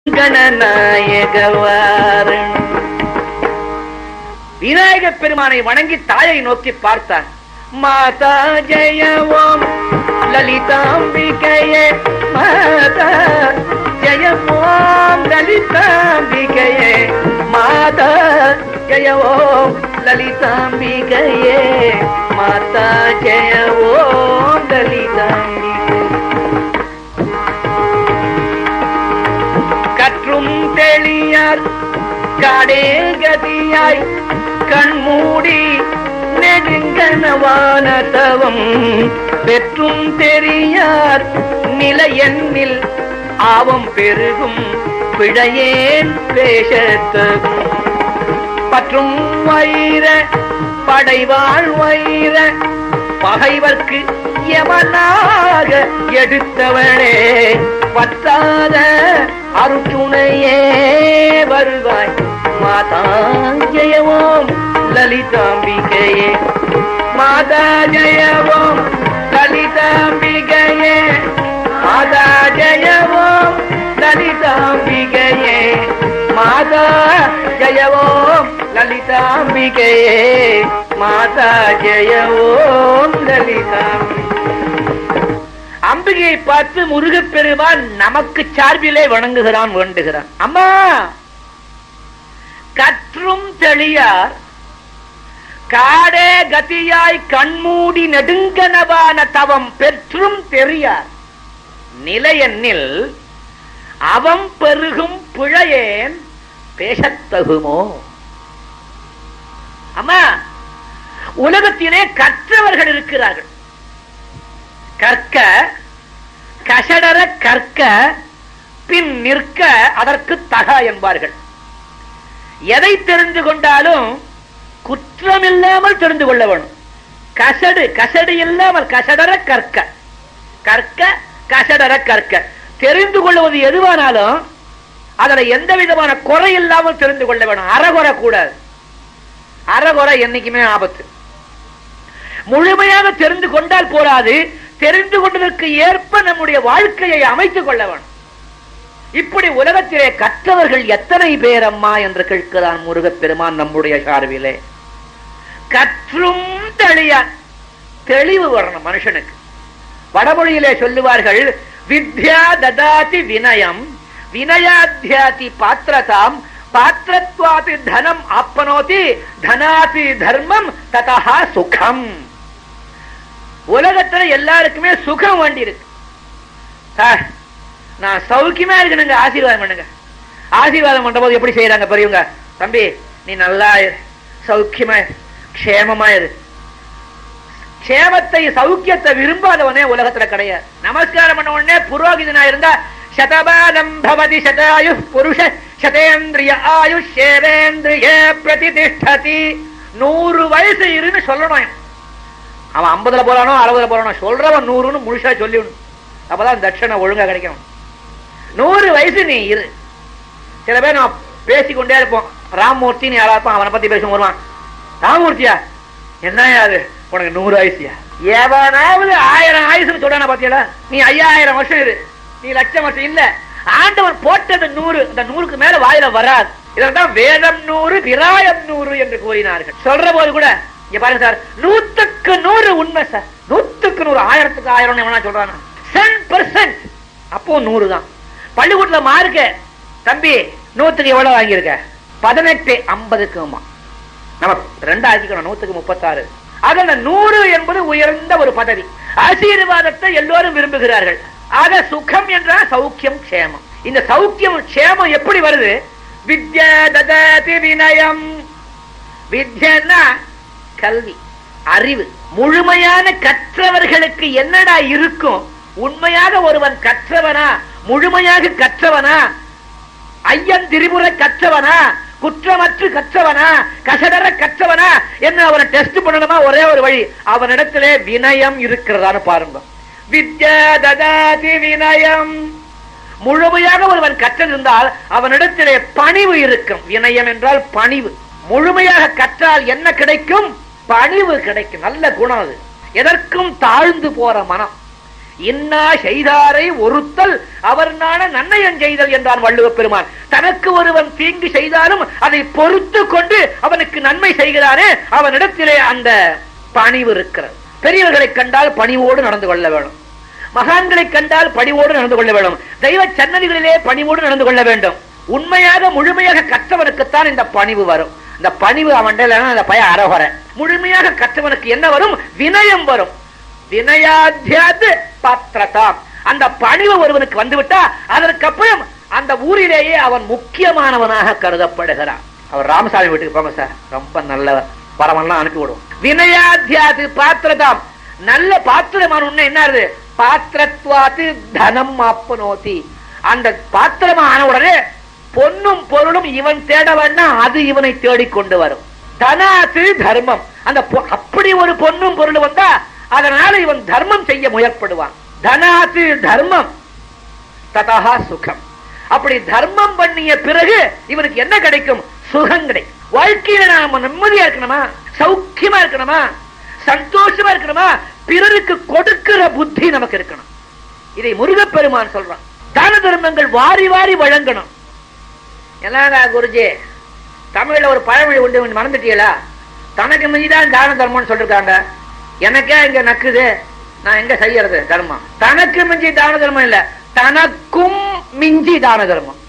கணநாயகவாரன் விநாயக பெருமானை வணங்கி தாயை நோக்கி பார்த்தான். மாதா ஜெய ஓம் லலிதாம்பிகையே, மாதா ஜெய ஓம் லலிதாம்பிகையே, மாதா ஜெய ஓம் லலிதாம்பிகையே, மாதா ஜெய ஓம் லலிதாம்பிகை. கற்றும் தெளியார் காடே கதியாய் கண்மூடி நெடுங்கனவான தவம் பெற்றும் தெரியார் நிலையெண்ணில் ஆவம் பெருகும் பிழையேன் பேசத்தகும். பற்றும் வைர படைவாழ் வைர பகைவர்க்கு எவனாக எடுத்தவனே, பற்றாத அருட்டுணையே வருவாய். மாதா ஜெய ஓம் லலிதாம்பிகையே, மாதா ஜெய ஓம் லலிதாம்பிகையே, மாதா ஜெய ஓம் லலிதாம்பிகையே, மாதா ஜெய ஓம் லலிதாம்பிகையே, மாதா ஜெய ஓம் லலிதாம்பிகை. அம்பிகையை பார்த்து முருகப்பெருமான் நமக்கு சார்பிலே வணங்குகிறான், வேண்டுகிறான். அம்மா, கற்றும் தெளியார் காடே கதியாய் கண்மூடி நெடுங்கனவான தவம் பெற்றும் தெரியார் நிலையெண்ணில் அவம் பெருகும் பிழையேன் பேசத்தகுமோ. அம்மா, உலகத்திலே கற்றவர்கள் இருக்கிறார்கள். கற்க கசடர கற்க பின் நிற்க அதற்கு தக என்பார்கள். எதை தெரிந்து கொண்டாலும் குற்றமில்லாமல் தெரிந்து கொள்ள வேணும். கசடு இல்லாமல் கசடர கற்க, கற்க கசடர கற்க. தெரிந்து கொள்வது எதுவானாலும் அதுல எந்த விதமான குறை இல்லாமல் தெரிந்து கொள்ள வேணும். அறகுறை கூடாது. அறகுறை என்னைக்குமே ஆபத்து. முழுமையாக தெரிந்து கொண்டால் போராது, தெரிந்து கொண்டதற்கு ஏற்ப நம்முடைய வாழ்க்கையை அமைத்துக் கொள்ள வேண்டும். இப்படி உலகத்திலே கற்றவர்கள் எத்தனை பேர் அம்மா என்று கேட்கிறான் முருகப்பெருமான் நம்முடைய சார்பிலே. கற்றும் தெளியான், தெளிவு வரணும் மனுஷனுக்கு. வடமொழியிலே சொல்லுவார்கள், வித்யா ததாதி வினயம், வினயாத்யாதி பாத்திரதாம், பாத்திரத்வாதி தனம் ஆப்பனோதி, தனாதி தர்மம் ததா சுகம். உலகத்துல எல்லாருக்குமே சுகம் வேண்டி இருக்கு. நான் சௌக்கியமா இருக்கணுங்க, ஆசீர்வாதம் பண்ணுங்க. ஆசீர்வாதம் பண்ற போது எப்படி செய்யறாங்க பெரியவங்க? தம்பி, நீ நல்லா சௌக்கியமா க்ஷேமமா இரு. க்ஷேமத்தை சௌக்கியத்தை விரும்பாதவனே உலகத்துல கிடையாது. நமஸ்காரம் பண்ண உடனே புரோகிதனா இருந்தா சதபானம் பவதி சதாயு புருஷ சதேந்திரிய ஆயுஷேவேந்திரிய பிரதிதிஷ்டதி. 100 வயசு இருன்னு சொல்லணும். அவன் 50ல போறானோ 60ல போறானோ, சொல்றவன் 100ன்னு முழுசா சொல்லிவிடும். அப்பதான் தட்சணை ஒழுங்கா கிடைக்கும். 100 வயசு நீ இரு. சில பேர் நான் பேசிக்கொண்டே இருப்போம். ராமமூர்த்தி நீ யாரா இருப்பான், அவனை பத்தி பேச வருவான். ராமமூர்த்தியா என்ன அது, உனக்கு 100 வயசுயா? எவனாவது 1000 ஆயுசுன்னு சொல்றான பாத்தியா? நீ 5000 வருஷம் இரு, நீ லட்சம் வருஷம் இல்ல. ஆண்டவன் போட்டது 100, அந்த 100க்கு மேல வாயில வராது. இதெல்லாம் வேதம் 100 விராயம் 100 என்று கூறினார்கள். சொல்ற போது கூட இங்க பாருங்க சார், 100க்கு 100 உண்மை சார். 100க்கு 100, 1000க்கு 1000 எவனா சொல்றானா? 10% அப்போ 100 தான். பள்ளிக்கூடத்துல மார்க்க தம்பி 100க்கு எவ்வளவு வாங்கியிருக்க? 18, 50க்குமா நம்ம 2 ஆக்கிக்கணும், 100க்கு 36. ஆக 100 என்பது உயர்ந்த ஒரு பதவி. ஆசீர்வாதத்தை எல்லோரும் விரும்புகிறார்கள். ஆக சுகம் என்றால் சௌக்கியம் க்ஷேமம். இந்த சௌக்கியம் க்ஷேமம் எப்படி வருது? வித்யா ததாதி வினயம். வித்யன்னா கல்வி, அறிவு. முழுமையான கற்றவர்களுக்கு என்னடா இருக்கும்? உண்மையாக ஒருவன் கற்றவனா, முழுமையாக கற்றவனா, ஐயன் திரிபுர கற்றவனா, குற்றமற்று கற்றவனா, கசடர கற்றவனா என்று அவனை டெஸ்ட் பண்ணணுமா? ஒரே ஒரு வழி, அவனிடத்திலே வினயம் இருக்கிறதான்னு பாருங்க. வித்யா ததாதி வினயம். முழுமையாக ஒருவன் கற்றிருந்தால் அவனிடத்திலே பணிவு இருக்கும். வினயம் என்றால் பணிவு. முழுமையாக கற்றால் என்ன கிடைக்கும்? பணிவு கிடைக்கும். நல்ல குணம் அது. எதற்கும் தாழ்ந்து போற மனம், இன்னா செய்தாரை ஒருத்தல் அவர் நாண நன்னயம் செய்தல் என்றான் வள்ளுவ பெருமான். தனக்கு ஒருவன் தீங்கு செய்தாலும் அதை பொறுத்து கொண்டு அவனுக்கு நன்மை செய்கிறானே அவனிடத்திலே அந்த பணிவு இருக்கிறது. பெரியவர்களை கண்டால் பணிவோடு நடந்து கொள்ள வேண்டும். மகான்களை கண்டால் பணிவோடு நடந்து கொள்ள வேண்டும். தெய்வ சன்னதிகளிலே பணிவோடு நடந்து கொள்ள வேண்டும். உண்மையாக முழுமையாக கற்றவனுக்குத்தான் இந்த பணிவு வரும். இந்த பணிவு அவன் அந்த பய அறவர. முழுமையாக கற்றவனுக்கு என்ன வரும்? வினயம் வரும். வினயாத்தியாது பாத்திரதாம். அந்த பணிவு ஒருவனுக்கு வந்துவிட்டா அதற்கப்புறம் அந்த ஊரிலேயே அவன் முக்கியமானவனாக கருதப்படுகிறான். அவர் ராமசாமி வீட்டுக்கு போங்க சார், ரொம்ப நல்லவர், பரமெல்லாம் அனுப்பி விடுவோம். வினயாத்தியாது பாத்திரதாம். நல்ல பாத்திரமான உன்ன என்ன? பாத்திரத்வாத்து தனம் ஆப்பனோதி. அந்த பாத்திரமான உடனே பொன்னும் பொருளும் இவன் தேட வேண்டாம், அது இவனை தேடிக்கொண்டு வரும். தனாத்து தர்மம். அந்த அப்படி ஒரு பொன்னும் பொருள் வந்தா அதனால இவன் தர்மம் செய்ய முயற்படுவான். தனாத்து தர்மம் ததா சுகம். அப்படி தர்மம் பண்ணிய பிறகு இவனுக்கு என்ன கிடைக்கும்? சுகம் கிடைக்கும். வாழ்க்கையில நாம நிம்மதியா இருக்கணுமா, சௌக்கியமா இருக்கணுமா, சந்தோஷமா இருக்கணுமா, பிறருக்கு கொடுக்கிற புத்தி நமக்கு இருக்கணும். இதை முருகப்பெருமான் சொல்றான். தான தர்மங்கள் வாரி வாரி வழங்கணும். என்னங்க குருஜி, தமிழ்ல ஒரு பழமொழி உண்டு, மறந்துட்டீங்களா? தனக்கு மிஞ்சிதான் தான தர்மம்னு சொல்லிருக்காங்க. எனக்கே இங்க நக்குது, நான் எங்க செய்யறது தர்மம்? தனக்கு மிஞ்சி தான தர்மம் இல்ல, தனக்கும் மிஞ்சி தான தர்மம்.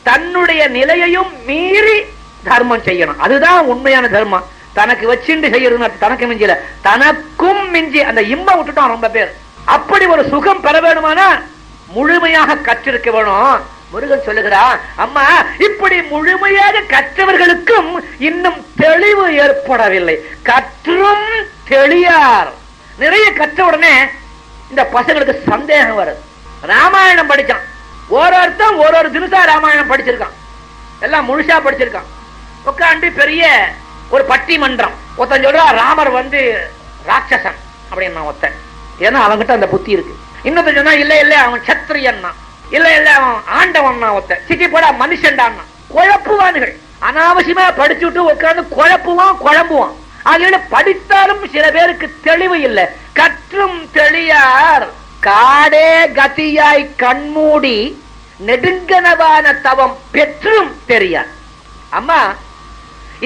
தன்னுடைய நிலையையும் மீறி தர்மம் செய்யணும். அதுதான் உண்மையான தர்மம். தனக்கு வச்சுட்டு செய்யறது தனக்கு மிஞ்சி இல்ல, தனக்கும் மிஞ்சி. அந்த இம்ப விட்டுட்டோம் ரொம்ப பேர். அப்படி ஒரு சுகம் பெற வேணுமானா முழுமையாக கற்றிருக்க வேணும். முருகன் சொல்லுகிறான், அம்மா இப்படி முழுமையாக கற்றவர்களுக்கும் இன்னும் தெளிவு ஏற்படவில்லை. கற்றும் தெளியார். நிறைய கற்ற உடனே இந்த பசங்களுக்கு சந்தேகம் வருது. ராமாயணம் படிச்சான், ஓரொருத்தன் ஒரு தினசா ராமாயணம் படிச்சிருக்கான், எல்லாம் முழுசா படிச்சிருக்கான். உட்காந்து பெரிய ஒரு பட்டிமன்றம். ஒருத்தன் சொல்றா ராமர் ராட்சசன் அப்படின்னு ஒருத்தன், ஏன்னா அவன்கிட்ட அந்த புத்தி இருக்கு. இன்னொருத்தன் சொன்னா இல்ல இல்ல அவன் சத்திரியன், இல்ல இல்ல அவன் ஆண்டவன், ஒருத்தன் சிட்டி போடா மனுஷன்டான். குழப்புவான்கள். அனாவசியமா படிச்சுட்டு உட்கார்ந்து குழம்புவான். அதனால படித்தாலும் சில பேருக்கு தெளிவு இல்லை. கற்றும் தெளியார். காடே கதியாய் கண்மூடி நெடுங்கனவான தவம் பெற்றும் தெரியார். அம்மா,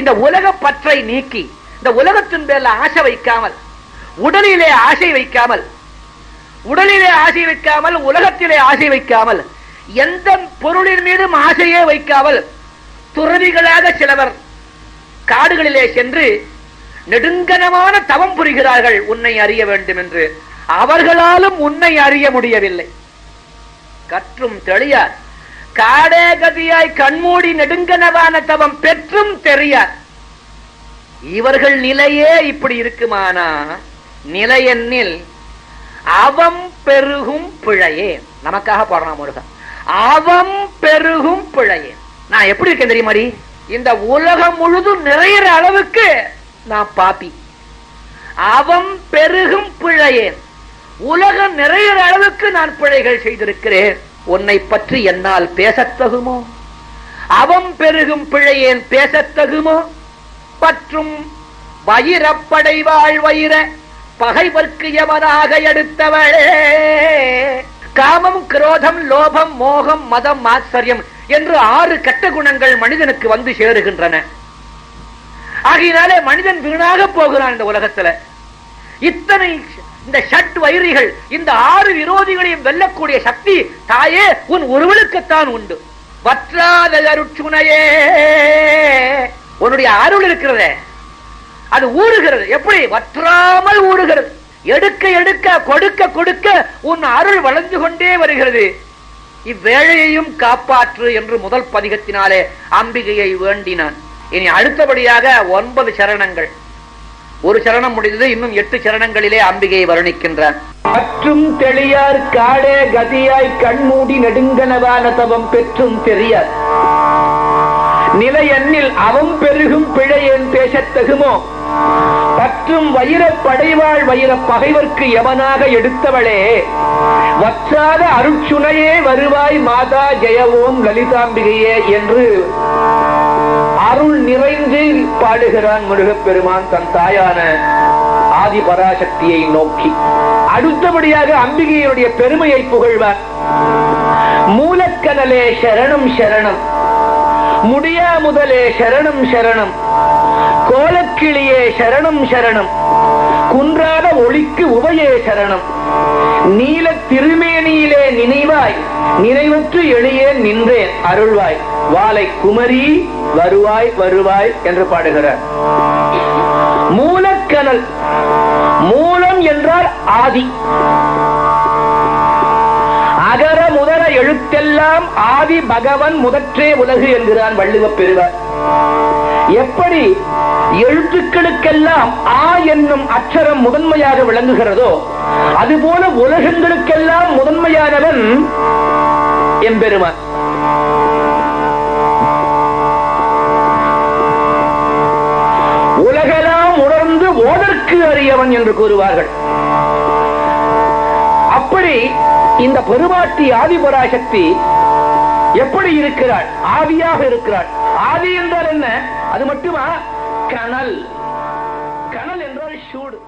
இந்த உலக பற்றை நீக்கி இந்த உலகத்தின் பேர்ல ஆசை வைக்காமல், உடலிலே ஆசை வைக்காமல், உலகத்திலே ஆசை வைக்காமல், எந்த பொருளின் மீதும் ஆசையே வைக்காமல் துறவிகளாக சிலவர் காடுகளிலே சென்று நெடுங்கனமான தவம் புரிகிறார்கள் உன்னை அறிய வேண்டும் என்று. அவர்களாலும் உன்னை அறிய முடியவில்லை. கற்றும் தெளியார். காடே கதியாய் கண்மூடி நெடுங்கனவான தவம் பெற்றும் தெரியார். இவர்கள் நிலையே இப்படி இருக்குமானா நிலையெண்ணில் அவம் பெருகும் பிழையே. நமக்காக போடணும் முருகன். அவம் பெருகும் பிழையே. நான் எப்படி இருக்கேன் தெரியுமாடி? இந்த உலகம் முழுதும் நிறைய அளவுக்கு நான் பாப்பி. அவம் பெருகும் பிழையே. உலகம் நிறைய அளவுக்கு நான் பிழைகள் செய்திருக்கிறேன். உன்னை பற்றி என்னால் பேசத்தகுமோ? அவம் பெருகும் பிழையேன் பேசத்தகுமோ? பற்றும் வயிறப்படைவாள் வயிற பகைவர்க்கு எவனாக எடுத்தவளே. காமம், குரோதம், லோபம், மோகம், மதம், ஆச்சரியம் என்று 6 கெட்ட குணங்கள் மனிதனுக்கு வந்து சேருகின்றன. ஆகையினாலே மனிதன் வீணாக போகிறான் இந்த உலகத்துல. இத்தனை இந்த ஷட் வைரிகள், இந்த 6 விரோதிகளையும் வெல்லக்கூடிய சக்தி தாயே உன் ஒருவனுக்குத்தான் உண்டு. வற்றாத அருட்சுனையே. உன்னுடைய அருள் இருக்கிறதே, அது ஊறுகிறது. எப்படி? வற்றாமல் ஊறுகிறது. எடுக்க எடுக்க, கொடுக்க கொடுக்க உன் அருள் வளர்ந்து கொண்டே வருகிறது. இவ்வேளையையும் காப்பாற்று என்று முதல் பதிகத்தினாலே அம்பிகையை வேண்டினான். இனி அடுத்தபடியாக 9 சரணங்கள். ஒரு சரணம் முடிந்தது, இன்னும் 8 சரணங்களிலே அம்பிகையை வர்ணிக்கின்றான். மற்றும் தெளியார் காடே கதியாய் கண்மூடி நெடுங்கனவான தவம் பெற்றும் தெரியார். நிலையெண்ணில் அவம் பெருகும் பிழையேன் பேசத்தகுமோ? பற்றும் வயிற படைவாள் வயிற பகைவர்க்கு எவனாக எடுத்தவளே. வற்றாத அருட்சுனையே வருவாய் மாதா ஜெயவோம் லலிதாம்பிகையே என்று அருள் நிறைந்து பாடுகிறான் முருகப்பெருமான் தன் தாயான ஆதி பராசக்தியை நோக்கி. அடுத்தபடியாக அம்பிகையினுடைய பெருமையை புகழ்வார். மூலக்கனலே சரணம் சரணம், முடியா முதலே சரணம் சரணம், கோலக்கிளியே சரணம் சரணம், குன்றாத ஒளிக்கு உவையே சரணம், நீல திருமேனியிலே நினைவாய் நினைவற்று எளியே நின்றேன் அருள்வாய், வாலை குமரி வருவாய் வருவாய் என்று பாடுகிறார். மூலக்கனல், மூலம் என்றால் ஆதி. அகர முதல எழுத்தெல்லாம் ஆதி பகவன் முதற்றே உலகு என்கிறான் வள்ளுவப் பெருவார். எப்படி எழுத்துக்களுக்கெல்லாம் ஆ என்னும் அச்சரம் முதன்மையாக விளங்குகிறதோ, அதுபோல உலகங்களுக்கெல்லாம் முதன்மையானவன் எம்பெருமான். உலகெல்லாம் உணர்ந்து ஓதற்கு அறியவன் என்று கூறுவார்கள். அப்படி இந்த பெருமாட்டி ஆதிபராசக்தி எப்படி இருக்கிறாள்? ஆதியாக இருக்கிறாள். ஆதி என்றால் என்ன? அது மட்டுமா? கனல். கனல் என்றால் சூடு.